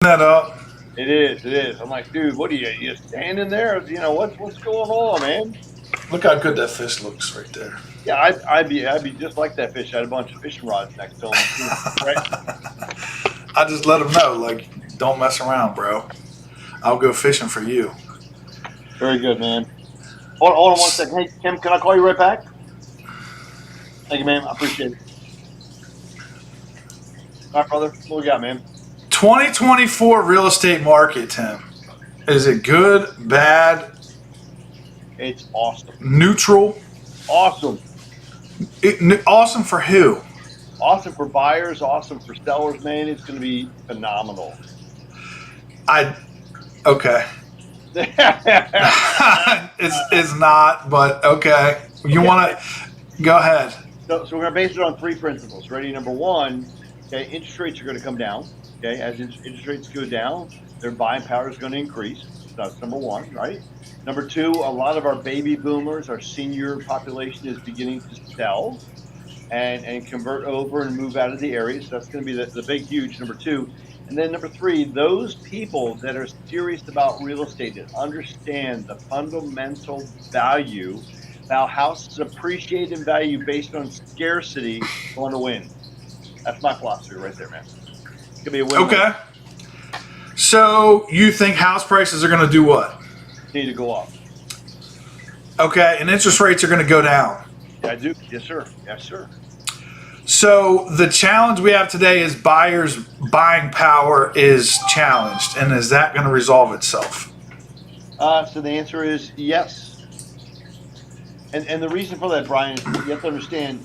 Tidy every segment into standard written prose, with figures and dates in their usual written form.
that up. It is. It is. I'm like, dude, what are you standing there? What's going on, man? Look how good that fish looks right there. Yeah, I'd be just like that fish. I had a bunch of fishing rods next to him. Right? I just let him know, like, don't mess around, bro. I'll go fishing for you. Very good, man. Hold on one second. Hey, Kim, can I call you right back? Thank you, man. I appreciate it. All right, brother. What we got, man? 2024 real estate market, Tim. Is it good, bad, It's awesome. neutral? Awesome. Awesome for who? Awesome for buyers. Awesome for sellers, man. It's going to be phenomenal. Okay. it's not, but okay. You want to go ahead? So we're going to base it on three principles. Ready? Number one, okay, interest rates are going to come down. Okay, as interest rates go down, their buying power is going to increase. So that's number one, right? Number two, a lot of our baby boomers, our senior population is beginning to sell and convert over and move out of the area. So that's going to be the big, huge number two. And then number three, those people that are serious about real estate that understand the fundamental value, how houses appreciate in value based on scarcity, going to win. That's my philosophy right there, man. It's gonna be a win. Okay. So you think house prices are going to do what? Need to go up. Okay, and interest rates are going to go down. Yeah, I do. Yes, sir. Yes, sir. So the challenge we have today is buyers' buying power is challenged, and is that going to resolve itself? So the answer is yes. And the reason for that, Brian, is you have to understand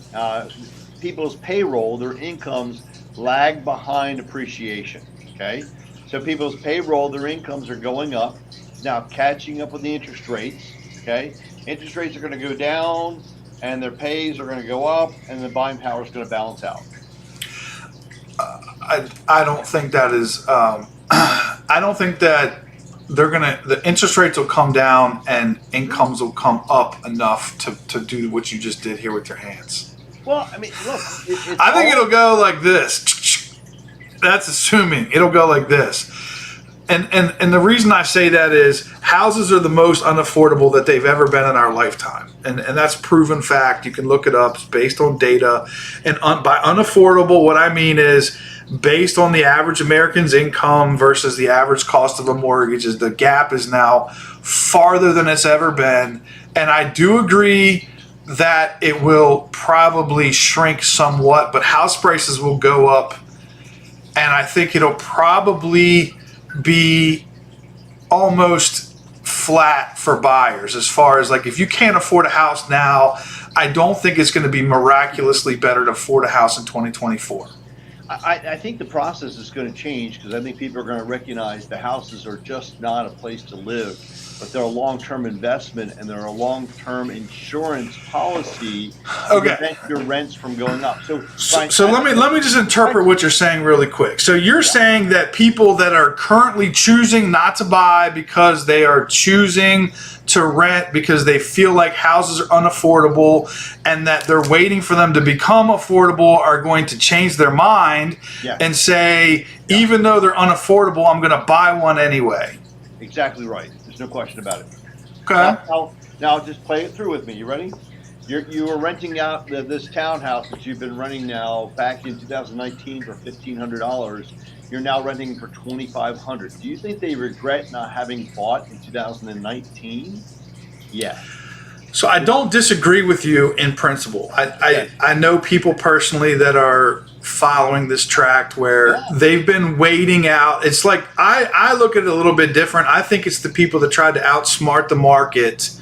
people's payroll, their incomes lag behind appreciation. Okay, so people's payroll, their incomes are going up now, catching up with the interest rates. Okay, interest rates are going to go down, and their pays are going to go up, and the buying power is going to balance out. I don't think that is. I don't think that the interest rates will come down and incomes will come up enough to do what you just did here with your hands. Well, I mean, look, I think it'll go like this. That's assuming it'll go like this. And the reason I say that is houses are the most unaffordable that they've ever been in our lifetime. And that's proven fact. You can look it up. It's based on data. And by unaffordable, what I mean is based on the average American's income versus the average cost of a mortgage. The gap is now farther than it's ever been. And I do agree that it will probably shrink somewhat, but house prices will go up. And I think it'll probably be almost flat for buyers as far as like if you can't afford a house now, I don't think it's going to be miraculously better to afford a house in 2024. I think the process is going to change because I think people are going to recognize the houses are just not a place to live, but they're a long-term investment and they're a long-term insurance policy to prevent your rents from going up. So let me just interpret what you're saying really quick. So you're saying that people that are currently choosing not to buy because they are choosing to rent because they feel like houses are unaffordable and that they're waiting for them to become affordable are going to change their mind and say, even though they're unaffordable, I'm going to buy one anyway. Exactly right. There's no question about it. Okay. Now just play it through with me. You ready? You were renting out this townhouse that you've been renting now back in 2019 for $1,500. You're now renting for $2,500. Do you think they regret not having bought in 2019? Yeah. So I don't disagree with you in principle. I know people personally that are following this tract where they've been waiting out. It's like I look at it a little bit different. I think it's the people that tried to outsmart the market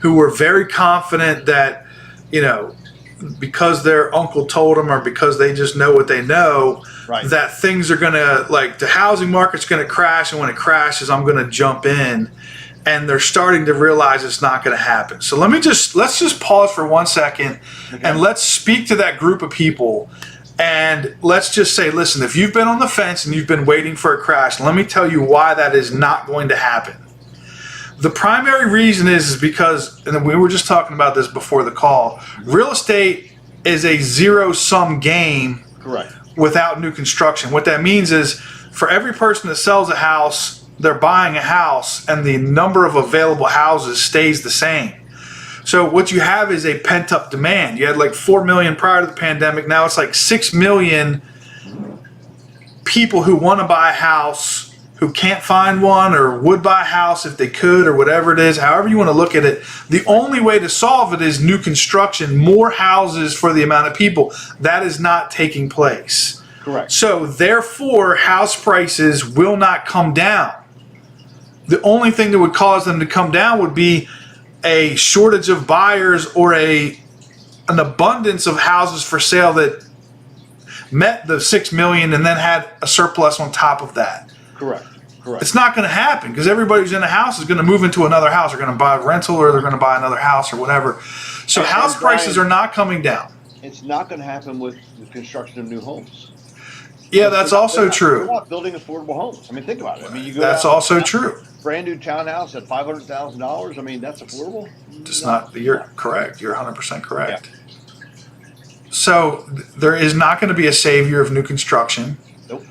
who were very confident that, because their uncle told them or because they just know what they know, that things are going to, like the housing market's going to crash. And when it crashes, I'm going to jump in. And they're starting to realize it's not going to happen. So let's just pause for 1 second and let's speak to that group of people. And let's just say, listen, if you've been on the fence and you've been waiting for a crash, let me tell you why that is not going to happen. The primary reason is because, and we were just talking about this before the call, real estate is a zero-sum game. Correct. without new construction. What that means is for every person that sells a house, they're buying a house, and the number of available houses stays the same. So what you have is a pent-up demand. You had like 4 million prior to the pandemic. Now it's like 6 million people who want to buy a house, who can't find one, or would buy a house if they could, or whatever it is. However you want to look at it, the only way to solve it is new construction, more houses for the amount of people. That is not taking place. Correct. So therefore, house prices will not come down. The only thing that would cause them to come down would be a shortage of buyers or an abundance of houses for sale that met the 6 million and then had a surplus on top of that. Correct. It's not going to happen because everybody who's in a house is going to move into another house. They're going to buy a rental or they're going to buy another house or whatever. So house prices are not coming down. It's not going to happen with the construction of new homes. Yeah, that's also true. We're not building affordable homes. I mean, think about it. I mean, you go That's also true. Brand new townhouse at $500,000. I mean, that's affordable. It's not. You're correct. You're 100% correct. Yeah. So there is not going to be a savior of new construction. Nope.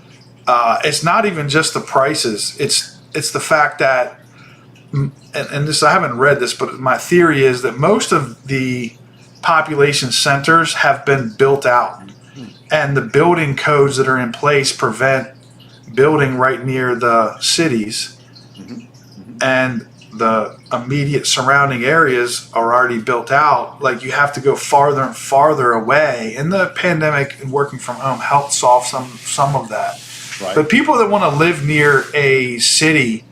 It's not even just the prices. It's the fact that, and this, I haven't read this, but my theory is that most of the population centers have been built out, and the building codes that are in place prevent building right near the cities, and the immediate surrounding areas are already built out. Like, you have to go farther and farther away. And the pandemic and working from home helped solve some of that. Right. But people that want to live near a city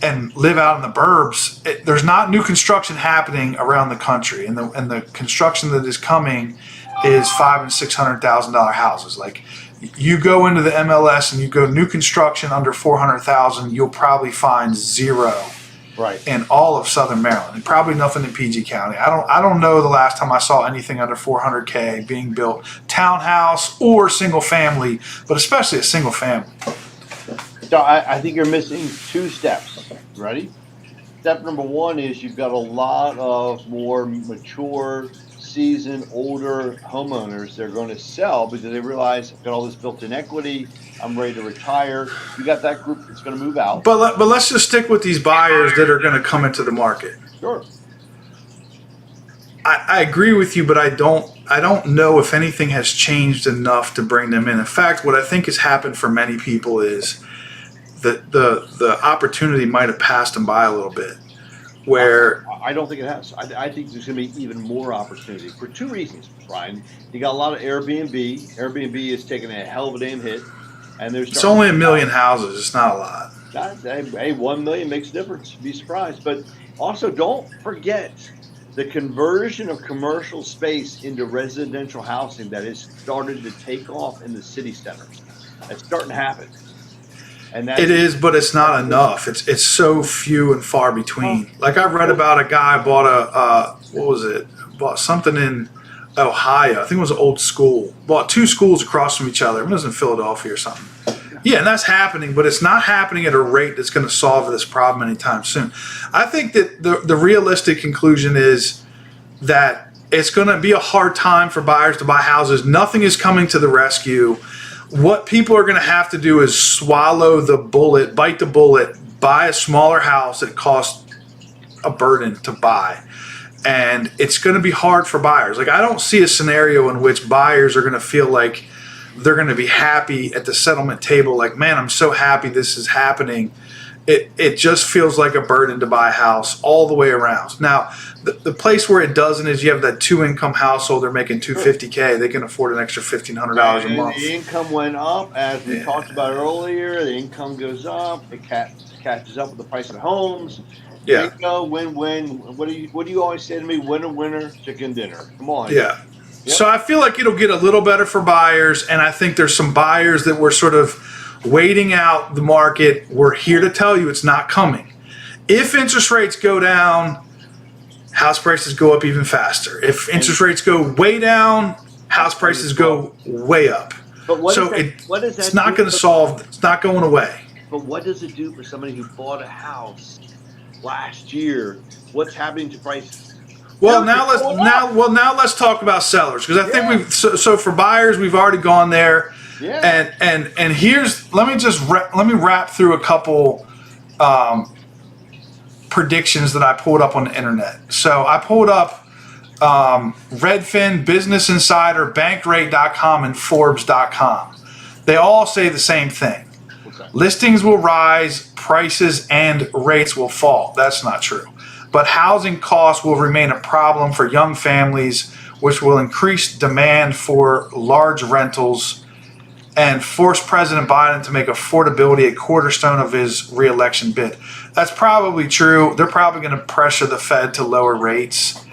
and live out in the burbs, there's not new construction happening around the country, and the construction that is coming is $500,000 and $600,000 houses. Like, you go into the MLS and you go new construction under 400,000, you'll probably find zero. Right. In all of Southern Maryland, and probably nothing in PG County. I don't know the last time I saw anything under 400K being built, townhouse or single family, but especially a single family. So I think you're missing two steps. Ready? Step number one is you've got a lot of more mature, seasoned, older homeowners. They're going to sell because they realize I've got all this built-in equity. I'm ready to retire. You got that group that's going to move out. But let's just stick with these buyers that are going to come into the market. Sure. I agree with you, but I don't know if anything has changed enough to bring them in. In fact, what I think has happened for many people is that the opportunity might have passed them by a little bit. Where I don't think it has. I think there's going to be even more opportunity for two reasons, Brian. You got a lot of Airbnb. Airbnb is taking a hell of a damn hit, and it's only 1 million houses. It's not a lot. Hey, 1 million makes a difference. Be surprised. But also, don't forget the conversion of commercial space into residential housing that has started to take off in the city centers. That's starting to happen. And it is, but it's not enough. It's so few and far between. Like, I read about a guy bought bought something in Ohio. I think it was an old school. Bought 2 schools across from each other. It was in Philadelphia or something. Yeah, and that's happening, but it's not happening at a rate that's going to solve this problem anytime soon. I think that the realistic conclusion is that it's going to be a hard time for buyers to buy houses. Nothing is coming to the rescue. What people are going to have to do is swallow the bullet, bite the bullet, buy a smaller house that costs a burden to buy. And it's going to be hard for buyers. Like, I don't see a scenario in which buyers are going to feel like they're going to be happy at the settlement table. Like, man, I'm so happy this is happening. It just feels like a burden to buy a house all the way around. Now, the place where it doesn't is you have that 2-income household. They're making $250K. They can afford an extra $1,500 a month. The income went up, as we talked about earlier. The income goes up. It catches up with the price of homes. Yeah. Bingo, win-win. What do you always say to me? Winner, winner, chicken dinner. Come on. Yeah. Yep. So I feel like it'll get a little better for buyers, and I think there's some buyers that were sort of waiting out the market. We're here to tell you it's not coming. If interest rates go down, house prices go up even faster. If interest rates go way down, house prices go way up. But it's not going to solve. It's not going away. But what does it do for somebody who bought a house last year? What's happening to prices? Well, Now now let's talk about sellers, because I think Yeah. so for buyers we've already gone there. Yeah. And here's let me wrap through a couple predictions that I pulled up on the internet. So I pulled up Redfin, Business Insider, Bankrate.com, and Forbes.com. They all say the same thing. What's that? Listings will rise, prices and rates will fall. That's not true. But housing costs will remain a problem for young families, which will increase demand for large rentals and force President Biden to make affordability a cornerstone of his reelection bid. That's probably true. They're probably going to pressure the Fed to lower rates.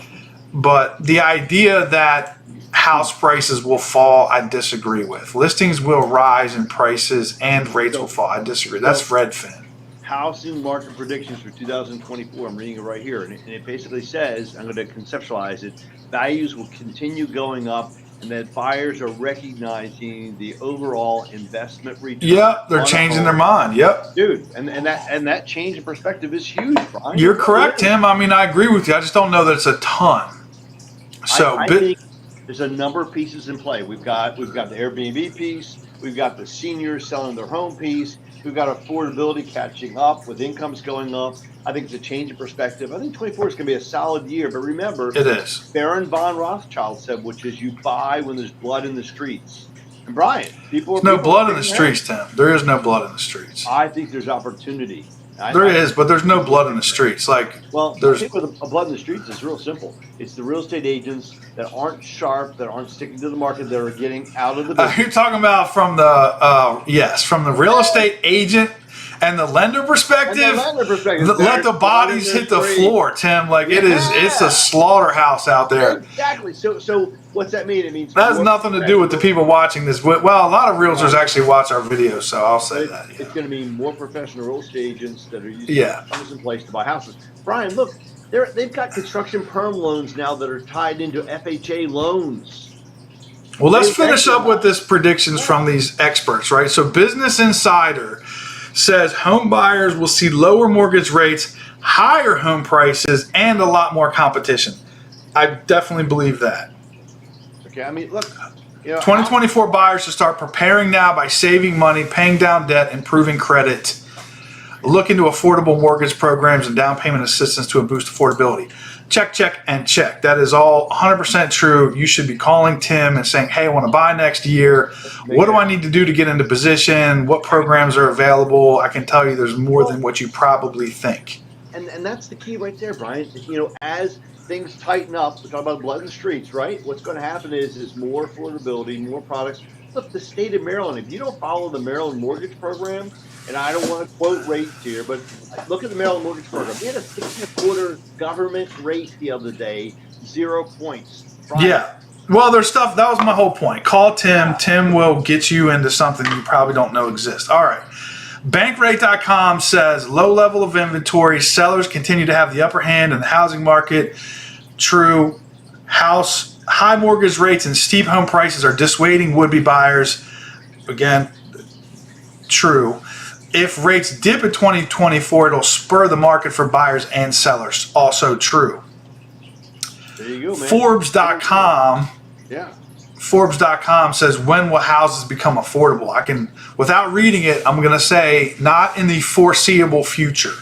But the idea that house prices will fall, I disagree with. Listings will rise in prices and rates will fall. I disagree. That's Redfin. Housing market predictions for 2024. I'm reading it right here, and it basically says, I'm going to conceptualize it, values will continue going up, and that buyers are recognizing the overall investment return. Yep, they're on a changing their home. mind. Yep. Dude, and that change in perspective is huge, Brian. You're correct, Tim. I mean, I agree with you. I just don't know that it's a ton. So, I think there's a number of pieces in play. We've got the Airbnb piece, we've got the seniors selling their home piece, we've got affordability catching up with incomes going up. I think it's a change in perspective. I think 24 is going to be a solid year, but remember, it is. Baron von Rothschild said, which is you buy when there's blood in the streets. And Brian, There's no blood in the streets, Tim. There is no blood in the streets. I think there's opportunity. There is, but there's no blood in the streets. Like, well, there's I think with a blood in the streets is real simple. It's the real estate agents that aren't sharp, that aren't sticking to the market, that are getting out of the business. You're talking about from the real estate agent and the lender perspective. Let the bodies hit the floor, Tim. Like it's a slaughterhouse out there. Exactly. So what's that mean? It means that has nothing to do with the people watching this. Well, a lot of realtors actually watch our videos, so I'll say that. It's going to mean more professional real estate agents that are using funds in place to buy houses. Brian, look, they've got construction perm loans now that are tied into FHA loans. Well, let's finish up with this predictions from these experts, right? So Business Insider says home buyers will see lower mortgage rates, higher home prices, and a lot more competition. I definitely believe that. Okay, I mean, look, 2024 buyers should start preparing now by saving money, paying down debt, improving credit, look into affordable mortgage programs and down payment assistance to boost affordability. Check, check, and check. That is all 100% true. You should be calling Tim and saying, hey, I want to buy next year. What do I need to do to get into position? What programs are available? I can tell you there's more than what you probably think. And that's the key right there, Brian. As things tighten up, we talk about blood in the streets, right? What's going to happen is more affordability, more products. Look, the state of Maryland, if you don't follow the Maryland mortgage program, and I don't want to quote rates here, but look at the Maryland mortgage program. We had a 6.25 government rate the other day, 0 points. Brian, yeah. Well, there's stuff. That was my whole point. Call Tim. Yeah. Tim will get you into something you probably don't know exists. All right. Bankrate.com says low level of inventory. Sellers continue to have the upper hand in the housing market. True. High mortgage rates and steep home prices are dissuading would-be buyers. Again, true. If rates dip in 2024, it'll spur the market for buyers and sellers. Also true. There you go, man. Forbes.com. Yeah. Forbes.com says, when will houses become affordable? Without reading it, I'm going to say not in the foreseeable future.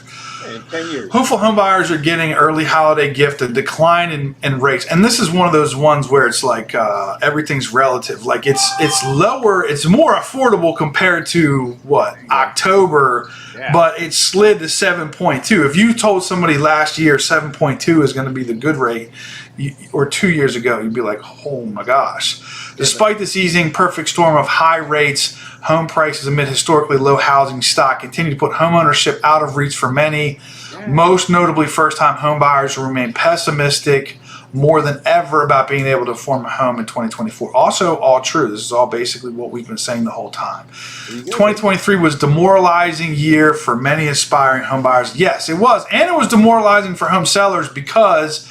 In 10 years. Hopeful home buyers are getting early holiday gift, a decline in rates. And this is one of those ones where it's like everything's relative. Like it's lower, it's more affordable compared to October, but it slid to 7.2. If you told somebody last year 7.2 is going to be the good rate, or 2 years ago, you'd be like, oh my gosh. Despite this easing perfect storm of high rates, home prices amid historically low housing stock continue to put homeownership out of reach for many. Most notably, first-time home buyers remain pessimistic more than ever about being able to afford a home in 2024. Also, all true. This is all basically what we've been saying the whole time. 2023 was a demoralizing year for many aspiring home buyers. Yes, it was. And it was demoralizing for home sellers because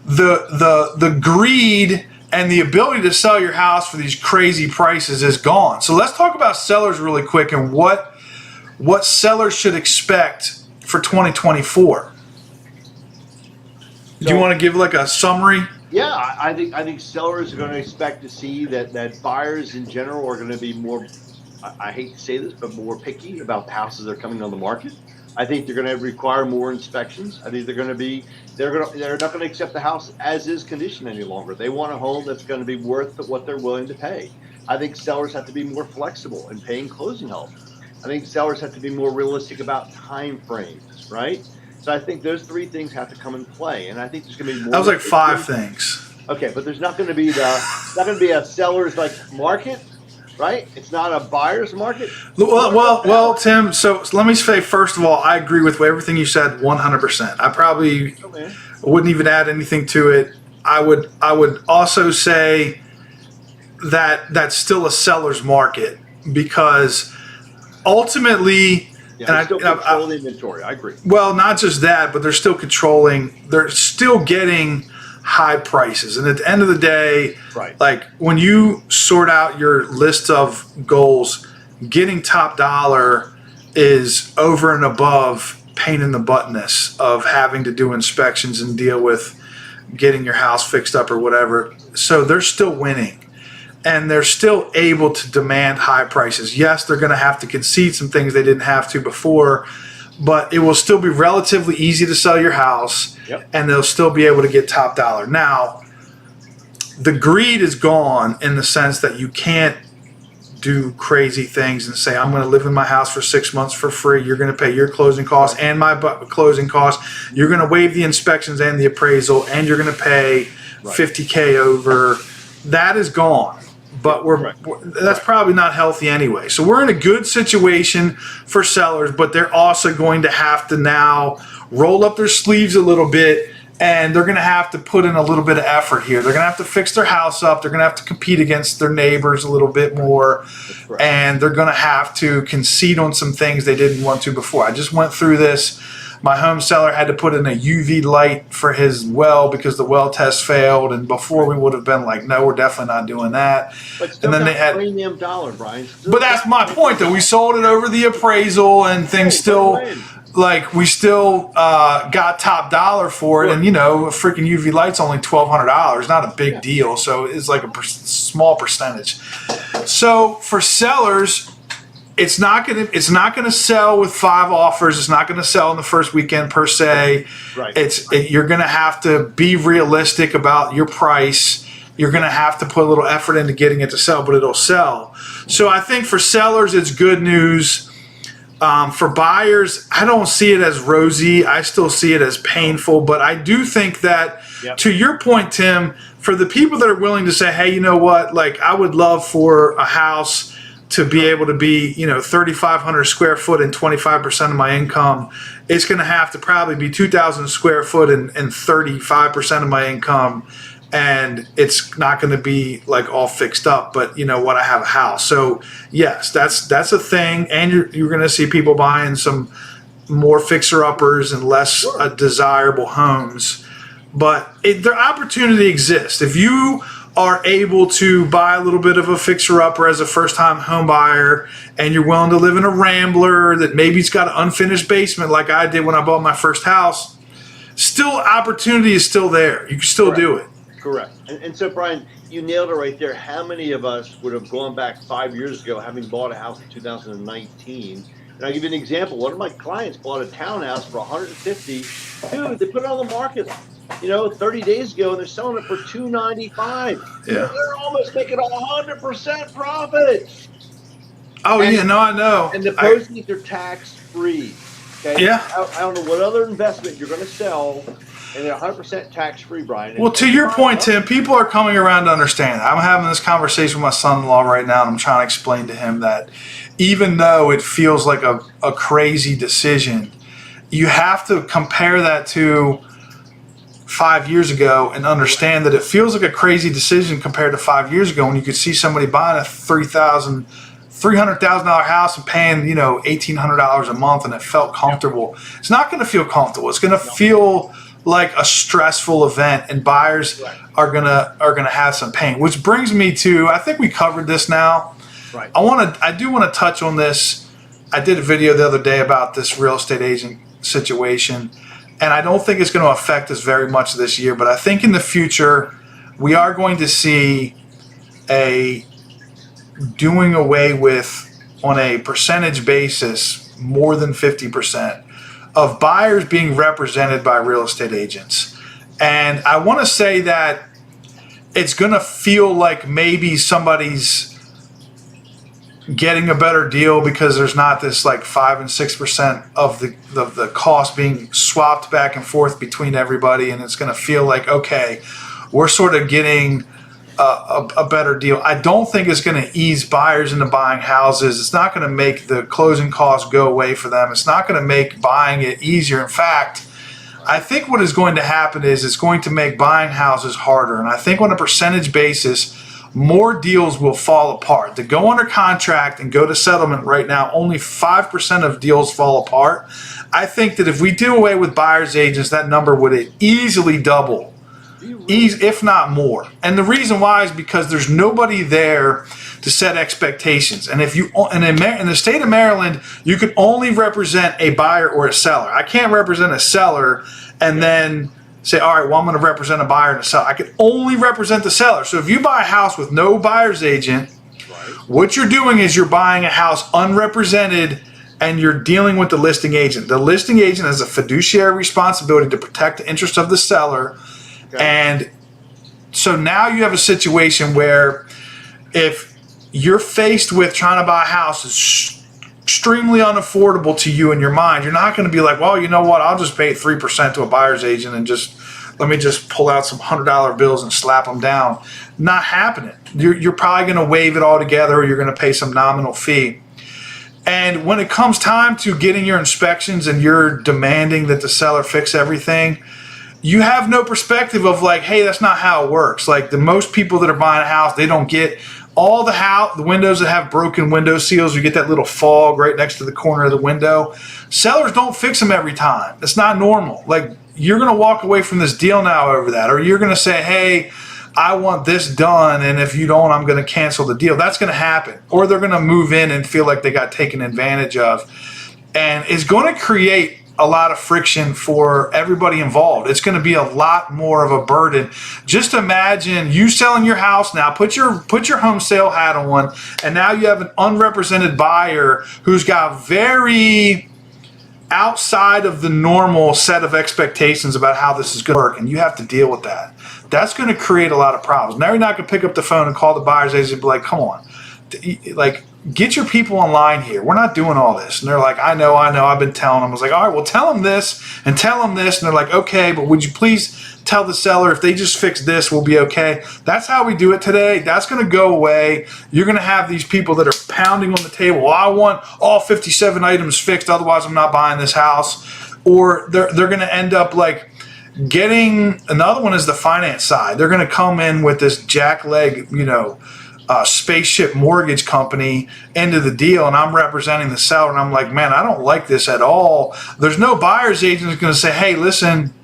the greed and the ability to sell your house for these crazy prices is gone. So let's talk about sellers really quick and what sellers should expect for 2024. Do you want to give like a summary? Yeah, I think sellers are going to expect to see that buyers in general are going to be more. I hate to say this, but more picky about the houses that are coming on the market. I think they're going to require more inspections. I think they're not going to accept the house as is condition any longer. They want a home that's going to be worth what they're willing to pay. I think sellers have to be more flexible in paying closing help. I think sellers have to be more realistic about time frames, right? So I think those three things have to come in play, and I think there's going to be more. That was like 5 things. Okay, but there's not going to be a seller's like market, right? It's not a buyer's market. Well, Tim. So let me say first of all, I agree with everything you said 100%. I probably wouldn't even add anything to it. I would also say that that's still a seller's market because ultimately. Yeah, and still control the inventory. I agree. Well, not just that, but they're still getting high prices. And at the end of the day, right, like when you sort out your list of goals, getting top dollar is over and above pain in the buttness of having to do inspections and deal with getting your house fixed up or whatever. So they're still winning. And they're still able to demand high prices. Yes, they're going to have to concede some things they didn't have to before, but it will still be relatively easy to sell your house, and they'll still be able to get top dollar. Now, the greed is gone in the sense that you can't do crazy things and say, I'm going to live in my house for 6 months for free. You're going to pay your closing costs and my closing costs. You're going to waive the inspections and the appraisal, and you're going to pay $50K over. That is gone. But that's probably not healthy anyway. So we're in a good situation for sellers, but they're also going to have to now roll up their sleeves a little bit, and they're going to have to put in a little bit of effort here. They're going to have to fix their house up. They're going to have to compete against their neighbors a little bit more, and they're going to have to concede on some things they didn't want to before. I just went through this. My home seller had to put in a UV light for his well because the well test failed, and before we would have been like, no, we're definitely not doing that. But still, and then they had premium dollar, Brian. But that's my point, though. We sold it over the appraisal, and things still, like, we still got top dollar for it, and a freaking UV light's only $1,200, not a big deal. So it's like a small percentage. So for sellers, it's not gonna sell with 5 offers. It's not gonna sell in the first weekend per se. Right. You're gonna have to be realistic about your price. You're gonna have to put a little effort into getting it to sell, but it'll sell. So I think for sellers, it's good news. For buyers, I don't see it as rosy. I still see it as painful. But I do think that, to your point, Tim, for the people that are willing to say, hey, you know what? Like, I would love for a house to be able to be, 3,500 square foot and 25% of my income. It's going to have to probably be 2,000 square foot and 35% of my income. And it's not going to be like all fixed up, but I have a house. So yes, that's a thing. And you're going to see people buying some more fixer uppers and less desirable homes, but their opportunity exists. If you are able to buy a little bit of a fixer-upper as a first-time home buyer, and you're willing to live in a Rambler that maybe it's got an unfinished basement like I did when I bought my first house, still opportunity is still there. You can still do it. Correct. And so, Brian, you nailed it right there. How many of us would have gone back 5 years ago having bought a house in 2019? And I'll give you an example. One of my clients bought a townhouse for $150,000. Dude, they put it on the market 30 days ago, and they're selling it for $295,000. Yeah. They're almost making 100% profit. Oh, I know. And the proceeds are tax-free. Okay? Yeah. I don't know what other investment you're going to sell, and they're 100% tax-free, Brian. Well, to your point, Tim, people are coming around to understand. I'm having this conversation with my son-in-law right now, and I'm trying to explain to him that even though it feels like a crazy decision, you have to compare that to 5 years ago and understand that it feels like a crazy decision compared to 5 years ago when you could see somebody buying a $300,000 house and paying $1,800 a month, and it felt comfortable. It's not going to feel comfortable. It's going to feel like a stressful event, and buyers are gonna have some pain. Which brings me to, I think we covered this now. Right. I do want to touch on this. I did a video the other day about this real estate agent situation, and I don't think it's going to affect us very much this year, but I think in the future we are going to see a doing away with, on a percentage basis, more than 50% of buyers being represented by real estate agents. And I want to say that it's going to feel like maybe somebody's getting a better deal because there's not this like 5 and 6% of the cost being swapped back and forth between everybody, and it's going to feel like, okay, we're sort of getting a better deal. I don't think it's going to ease buyers into buying houses. It's not going to make the closing costs go away for them. It's not going to make buying it easier. In fact, I think what is going to happen is it's going to make buying houses harder. And I think on a percentage basis, more deals will fall apart. To go under contract and go to settlement right now, only 5% of deals fall apart. I think that if we do away with buyer's agents, that number would easily double, if not more. And the reason why is because there's nobody there to set expectations. And if you, in the state of Maryland, you can only represent a buyer or a seller. I can't represent a seller and then say, all right, well, I'm going to represent a buyer and a seller. I can only represent the seller. So if you buy a house with no buyer's agent, what you're doing is you're buying a house unrepresented and you're dealing with the listing agent. The listing agent has a fiduciary responsibility to protect the interest of the seller. Okay. And so now you have a situation where if you're faced with trying to buy a house that's extremely unaffordable to you in your mind, you're not going to be like, well, you know what, I'll just pay 3% to a buyer's agent and let me just pull out some $100 bills and slap them down. Not happening. You're probably going to waive it all together, or you're going to pay some nominal fee. And when it comes time to getting your inspections and you're demanding that the seller fix everything, you have no perspective of like, hey, that's not how it works. Like the most people that are buying a house, they don't get all the windows that have broken window seals. You get that little fog right next to the corner of the window. Sellers don't fix them every time. It's not normal. Like you're going to walk away from this deal now over that, or you're going to say, hey, I want this done, and if you don't, I'm going to cancel the deal. That's going to happen. Or they're going to move in and feel like they got taken advantage of. And it's going to create a lot of friction for everybody involved. It's going to be a lot more of a burden. Just imagine you selling your house now, put your home sale hat on, and now you have an unrepresented buyer who's got very outside of the normal set of expectations about how this is going to work, and you have to deal with that. That's going to create a lot of problems. Now you're not going to pick up the phone and call the buyer's agent and be like, come on, like, get your people online here. We're not doing all this. And they're like, I know. I've been telling them. I was like, all right, well, tell them this and tell them this. And they're like, okay, but would you please tell the seller if they just fix this, we'll be okay. That's how we do it today. That's going to go away. You're going to have these people that are pounding on the table. Well, I want all 57 items fixed. Otherwise, I'm not buying this house. Or they're going to end up like getting, another one is the finance side. They're going to come in with this jackleg, spaceship mortgage company into the deal, and I'm representing the seller, and I'm like, man, I don't like this at all. There's no buyer's agent that's going to say, hey, listen,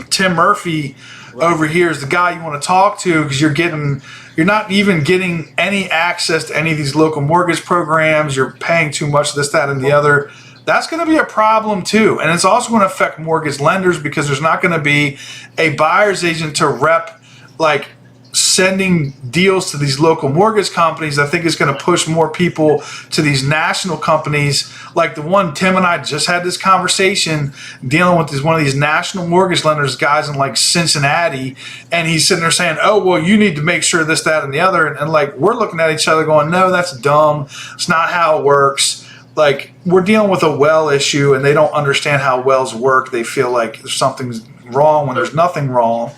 Tim Murphy over here is the guy you want to talk to, because you're not even getting any access to any of these local mortgage programs. You're paying too much, this, that, and the other. That's going to be a problem too. And it's also going to affect mortgage lenders, because there's not going to be a buyer's agent to rep, like, sending deals to these local mortgage companies. I think it's going to push more people to these national companies, like the one Tim and I just had this conversation dealing with, one of these national mortgage lenders, guys in like Cincinnati, and he's sitting there saying, oh, well, you need to make sure this, that, and the other, and like we're looking at each other going, no, that's dumb. It's not how it works. Like we're dealing with a well issue, and they don't understand how wells work. They feel like there's something's wrong when there's nothing wrong.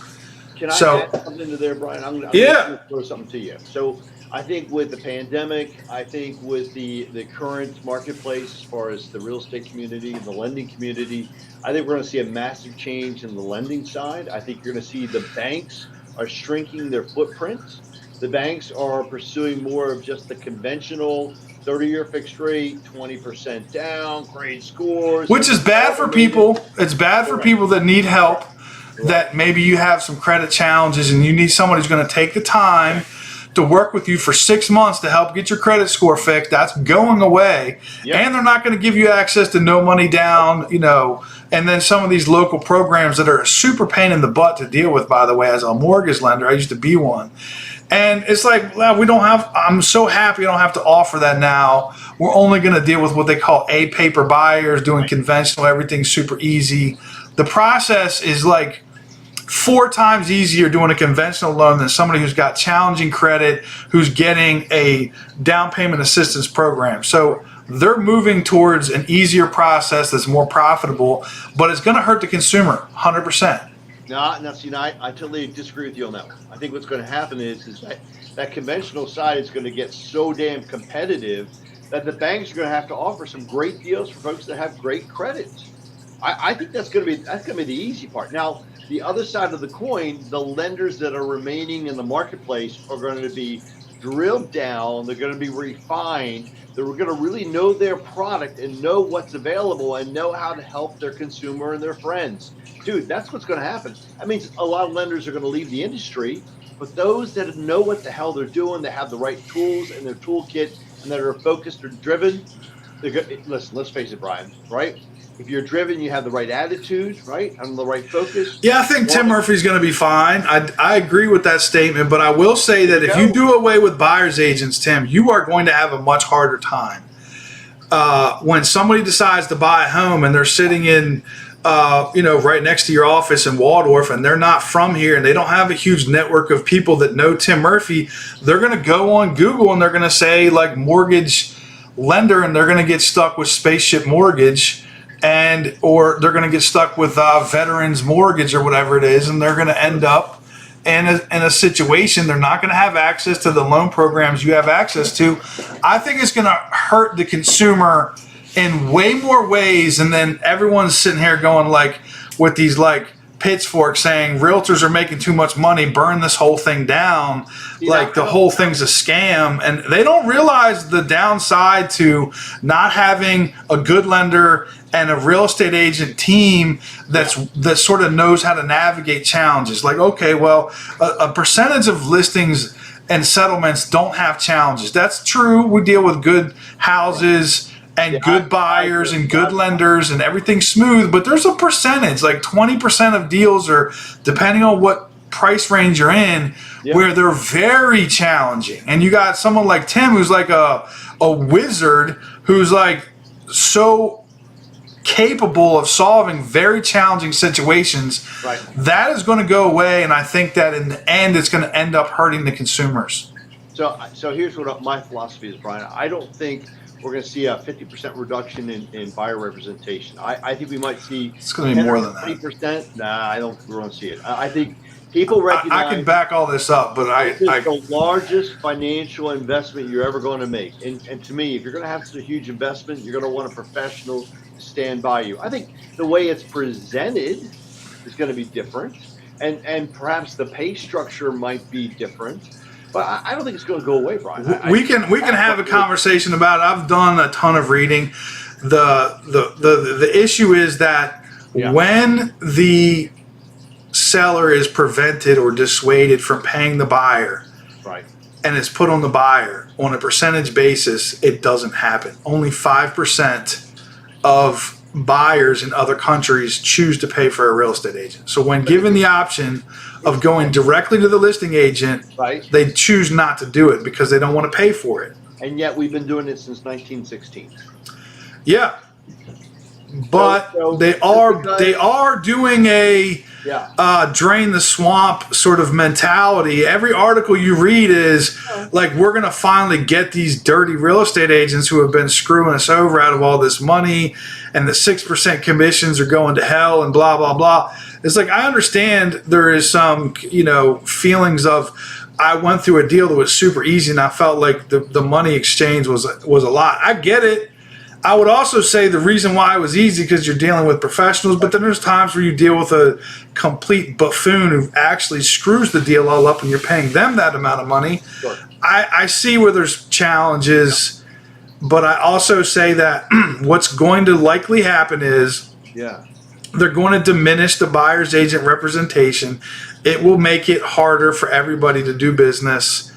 Can I add something to there, Brian? I'm going to throw something to you. So I think with the pandemic, I think with the current marketplace as far as the real estate community, the lending community, I think we're going to see a massive change in the lending side. I think you're going to see the banks are shrinking their footprints. The banks are pursuing more of just the conventional 30-year fixed rate, 20% down, great scores. Which is bad for people. It's bad for people that need help. That maybe you have some credit challenges and you need someone who's going to take the time to work with you for 6 months to help get your credit score fixed. That's going away. Yep. And they're not going to give you access to no money down, and then some of these local programs that are a super pain in the butt to deal with, by the way, as a mortgage lender. I used to be one. And it's like, well, I'm so happy I don't have to offer that now. We're only going to deal with what they call paper buyers, doing conventional, everything's super easy. The process is like 4 times easier doing a conventional loan than somebody who's got challenging credit, who's getting a down payment assistance program. So they're moving towards an easier process that's more profitable, but it's going to hurt the consumer 100%. No, I totally disagree with you on that one. I think what's going to happen is that conventional side is going to get so damn competitive that the banks are going to have to offer some great deals for folks that have great credit. I think that's going to be the easy part. Now, the other side of the coin, the lenders that are remaining in the marketplace are going to be drilled down. They're going to be refined. They're going to really know their product and know what's available and know how to help their consumer and their friends. Dude, that's what's going to happen. That means a lot of lenders are going to leave the industry, but those that know what the hell they're doing, that have the right tools in their toolkit, and that are focused or driven, they're good. Listen, let's face it, Brian, right? If you're driven, you have the right attitude, right? And the right focus. Yeah, I think Tim Murphy's going to be fine. I agree with that statement, but I will say that if you do away with buyer's agents, Tim, you are going to have a much harder time. When somebody decides to buy a home and they're sitting in, right next to your office in Waldorf, and they're not from here and they don't have a huge network of people that know Tim Murphy, they're going to go on Google and they're going to say like mortgage lender, and they're going to get stuck with Spaceship Mortgage. Or they're going to get stuck with Veterans Mortgage or whatever it is, and they're going to end up in a situation they're not going to have access to the loan programs you have access to. I think it's going to hurt the consumer in way more ways, and then everyone's sitting here going like with these like pitchforks saying realtors are making too much money, burn this whole thing down, like the whole thing's a scam. And they don't realize the downside to not having a good lender and a real estate agent team that sort of knows how to navigate challenges. Like, okay, well, a percentage of listings and settlements don't have challenges. That's true. We deal with good houses and good buyers and good lenders and everything's smooth, but there's a percentage, like 20% of deals are, depending on what price range you're in, where they're very challenging. And you got someone like Tim who's like a wizard who's like so capable of solving very challenging situations. Right. That is going to go away, and I think that in the end it's going to end up hurting the consumers. So here's what my philosophy is, Brian. I don't think we're going to see a 50% reduction in buyer representation. I think we might see it's going to be more than that. 20%. Nah, I don't. We're going to see it. I think people recognize. I can back all this up, but it's the largest financial investment you're ever going to make. And to me, if you're going to have such a huge investment, you're going to want a professional to stand by you. I think the way it's presented is going to be different, and perhaps the pay structure might be different. But I don't think it's going to go away, Brian. We can have a conversation about it. I've done a ton of reading. The issue is that when the seller is prevented or dissuaded from paying the buyer, right, and it's put on the buyer on a percentage basis, it doesn't happen. Only 5% of buyers in other countries choose to pay for a real estate agent. So when given the option of going directly to the listing agent, right, they choose not to do it because they don't want to pay for it. And yet we've been doing it since 1916. Yeah, but they are doing a drain the swamp sort of mentality. Every article you read is like, we're going to finally get these dirty real estate agents who have been screwing us over out of all this money, and the 6% commissions are going to hell and blah, blah, blah. It's like, I understand there is some, feelings of, I went through a deal that was super easy and I felt like the money exchange was a lot. I get it. I would also say the reason why it was easy because you're dealing with professionals, but then there's times where you deal with a complete buffoon who actually screws the deal all up and you're paying them that amount of money. Sure. I see where there's challenges, but I also say that what's going to likely happen is they're going to diminish the buyer's agent representation. It will make it harder for everybody to do business.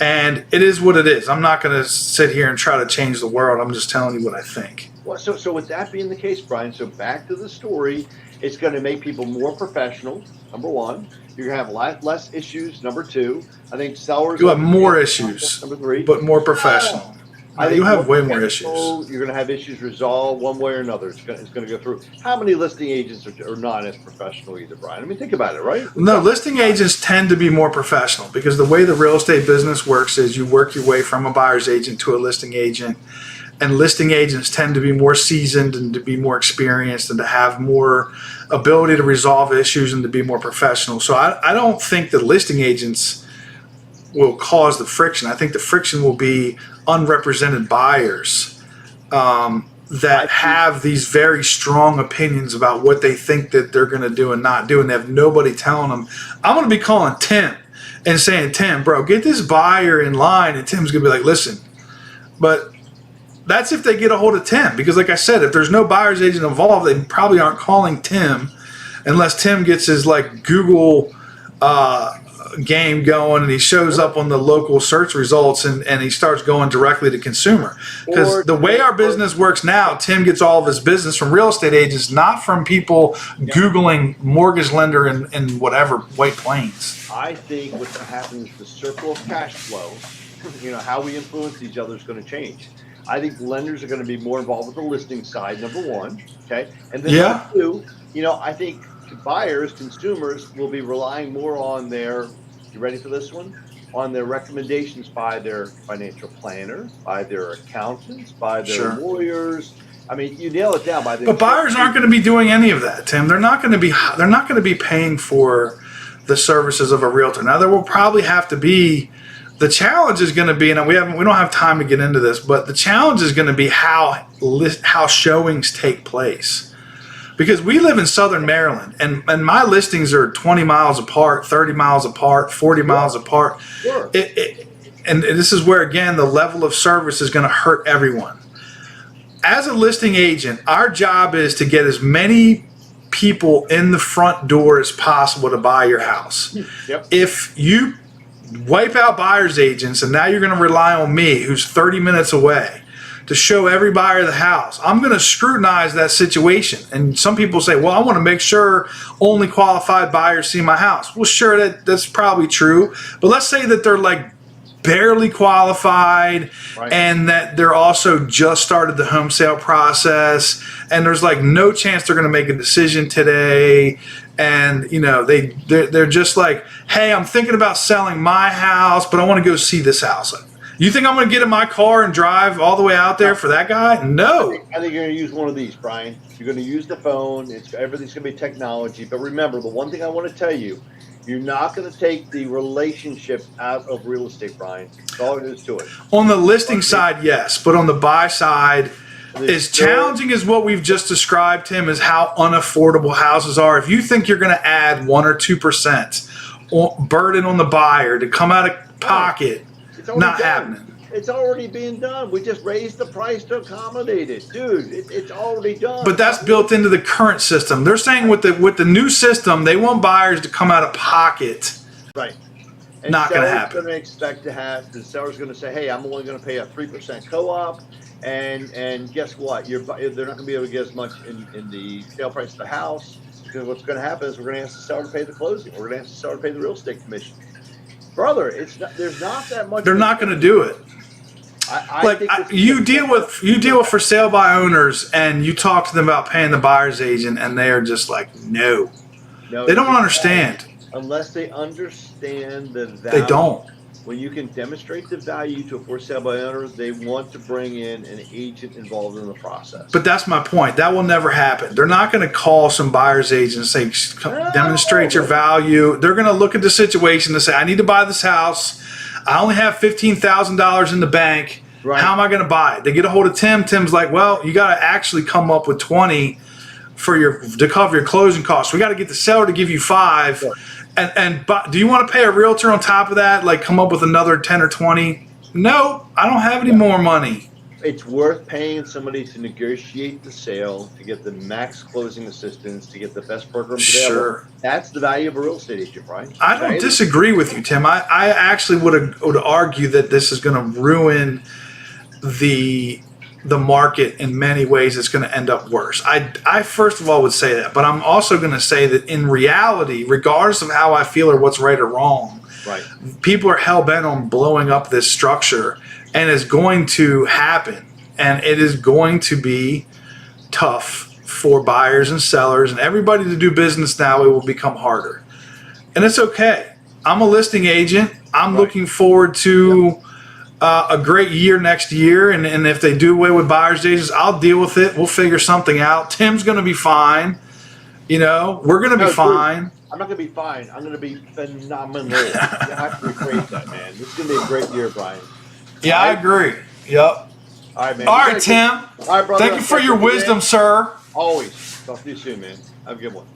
And it is what it is. I'm not going to sit here and try to change the world. I'm just telling you what I think. Well, so with that being the case, Brian, so back to the story, it's going to make people more professional. Number one, you're going to have a lot less issues. Number two, I think sellers You have more issues, number three, but more professional. I think you have way more professional, issues. You're going to have issues resolved one way or another. It's going to go through. How many listing agents are not as professional either, Brian? I mean, think about it, right? No, listing agents tend to be more professional because the way the real estate business works is you work your way from a buyer's agent to a listing agent. And listing agents tend to be more seasoned and to be more experienced and to have more ability to resolve issues and to be more professional. So I don't think the listing agents will cause the friction. I think the friction will be unrepresented buyers that have these very strong opinions about what they think that they're going to do and not do, and they have nobody telling them. I'm going to be calling Tim and saying, Tim, bro, get this buyer in line, and Tim's going to be like, listen, but that's if they get a hold of Tim, because like I said, if there's no buyer's agent involved, they probably aren't calling Tim unless Tim gets his like Google game going and he shows up on the local search results and he starts going directly to consumer. Because the way our business works now, Tim gets all of his business from real estate agents, not from people Googling mortgage lender in whatever White Plains. I think what's going to happen is the circle of cash flow, how we influence each other is going to change. I think lenders are going to be more involved with the listing side, number one. Okay. And then number two, I think buyers, consumers will be relying more on you ready for this one? On their recommendations by their financial planner, by their accountants, by their lawyers. I mean, you nail it down by the. But buyers aren't going to be doing any of that, Tim. They're not going to be paying for the services of a realtor. Now there will probably have to be. The challenge is going to be, and we don't have time to get into this, but the challenge is going to be how showings take place. Because we live in Southern Maryland, and my listings are 20 miles apart, 30 miles apart, 40 miles apart. Sure. And this is where, again, the level of service is going to hurt everyone. As a listing agent, our job is to get as many people in the front door as possible to buy your house. Yep. If you wipe out buyer's agents and now you're going to rely on me, who's 30 minutes away, to show every buyer the house, I'm going to scrutinize that situation. And some people say, well, I want to make sure only qualified buyers see my house. Well, sure, that's probably true. But let's say that they're like barely qualified, right, and that they're also just started the home sale process, and there's like no chance they're going to make a decision today. And they're just like, hey, I'm thinking about selling my house, but I want to go see this house. You think I'm going to get in my car and drive all the way out there for that guy? No. I think you're going to use one of these, Brian. You're going to use the phone. Everything's going to be technology. But remember, the one thing I want to tell you, you're not going to take the relationship out of real estate, Brian. That's all there is to it. On the listing side, yes. But on the buy side, as challenging as what we've just described, Tim, is how unaffordable houses are. If you think you're going to add 1 or 2% burden on the buyer to come out of pocket, not happening. It's already being done. We just raised the price to accommodate it, dude. It's already done. But that's built into the current system. They're saying with the new system, they want buyers to come out of pocket. Right. And not going to happen. Going to expect to have the seller's going to say, "Hey, I'm only going to pay a 3% co-op," and guess what? They're not going to be able to get as much in the sale price of the house, because what's going to happen is we're going to ask the seller to pay the closing. We're going to ask the seller to pay the real estate commission. Brother, there's not that much. They're not going to do it. You deal with for sale by owners, and you talk to them about paying the buyer's agent, and they are just like, no, they don't understand. Unless they understand the value. They don't. When you can demonstrate the value to a for sale by owner, they want to bring in an agent involved in the process. But that's my point. That will never happen. They're not going to call some buyer's agent and say, demonstrate your value. They're going to look at the situation and say, I need to buy this house. I only have $15,000 in the bank. Right. How am I going to buy it? They get a hold of Tim. Tim's like, well, you got to actually come up with 20 to cover your closing costs. We got to get the seller to give you 5. Sure. And do you want to pay a realtor on top of that? Like come up with another 10 or 20? No, I don't have any more money. it's worth paying somebody to negotiate the sale, to get the max closing assistance, to get the best programs available. Sure. That's the value of a real estate agent, Brian. I don't disagree with you, Tim. I actually would argue that this is going to ruin the market in many ways. It's going to end up worse. I first of all would say that, but I'm also going to say that in reality, regardless of how I feel or what's right or wrong, right, people are hell bent on blowing up this structure, and it's going to happen, and it is going to be tough for buyers and sellers and everybody to do business now. It will become harder, and it's okay. I'm a listing agent. I'm looking forward to a great year next year, and if they do away with buyer's agents, I'll deal with it. We'll figure something out. Tim's going to be fine. You know, we're going to be fine. I'm not going to be fine. I'm going to be phenomenal. You have to rephrase that, man. This is going to be a great year, Brian. Yeah, I agree. Yep. All right, man. All right, Tim. All right, brother. Thank you for your wisdom, sir. Always. Talk to you soon, man. Have a good one.